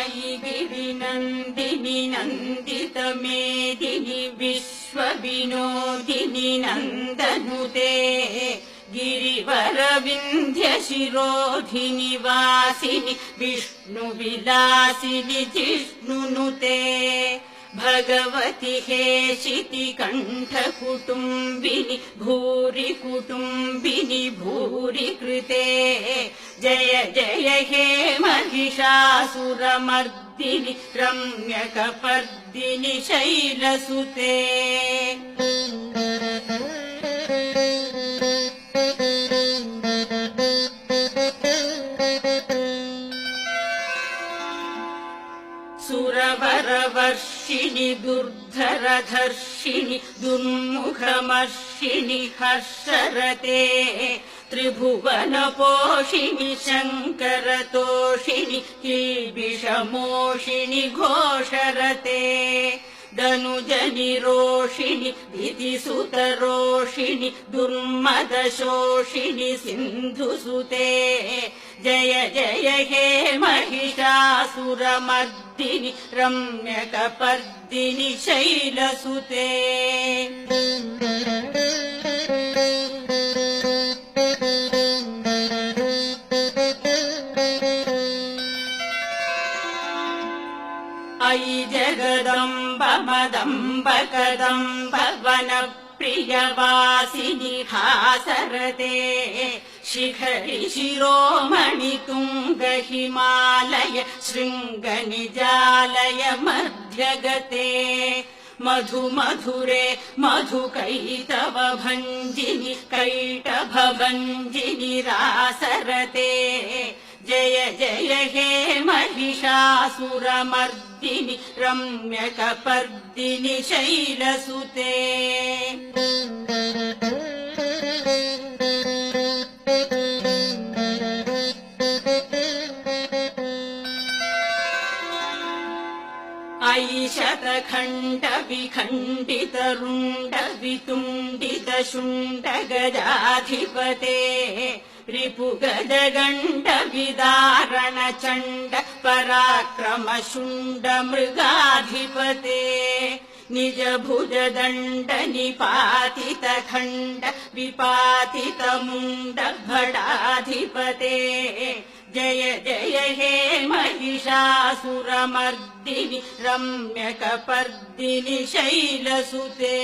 अयि गिरिनन्दिनि नन्दितमेदिनि विश्वविनोदिनि नन्दनुते गिरिवरविन्ध्यशिरोधिनि वासिनि विष्णुविलासिनि जिष्णुनुते भगवति हेशिति कण्ठकुटुम्बिनि भूरि कुटुम्बिनि भूरि कृते जय जय हे महिषासुरमर्दिनि रम्यकपर्दिनि शैलसुते सुरवरवर्षिणि दुर्धरधर्षिणि दुर्मुखमर्षिणि हर्षरते त्रिभुवनपोषिणि शङ्करतोषिणि कीर्भिषमोषिणि घोषरते दनुजनिरोषिणि दितिसुतरोषिणि दुर्मदशोषिणि सिन्धुसुते जय जय हे महिषासुरमर्दिनि रम्यकपर्दिनि शैलसुते अयि जगदम्ब मदम्ब कदम्ब वनप्रियवासिनि हासरते शिखरि शिरोमणि तुङ्ग हिमालय शृङ्गनिजालय मध्यगते मधुमधुरे मधुकैटभभञ्जिनि कैटभभञ्जिनि रासरते जय जय हे महिषासुरमर्दिनि रम्यकपर्दिनि शैलसुते अयि शतखण्ड विखण्डित रुण्ड वितुण्डित शुण्ड गजाधिपते रिपुगजगण्ड विदारण चण्ड पराक्रम शुण्ड मृगाधिपते निज भुज दण्ड निपातित खण्ड विपातित मुण्ड भटाधिपते जय जय हे महिषासुरमर्दिनि रम्यकपर्दिनि शैलसुते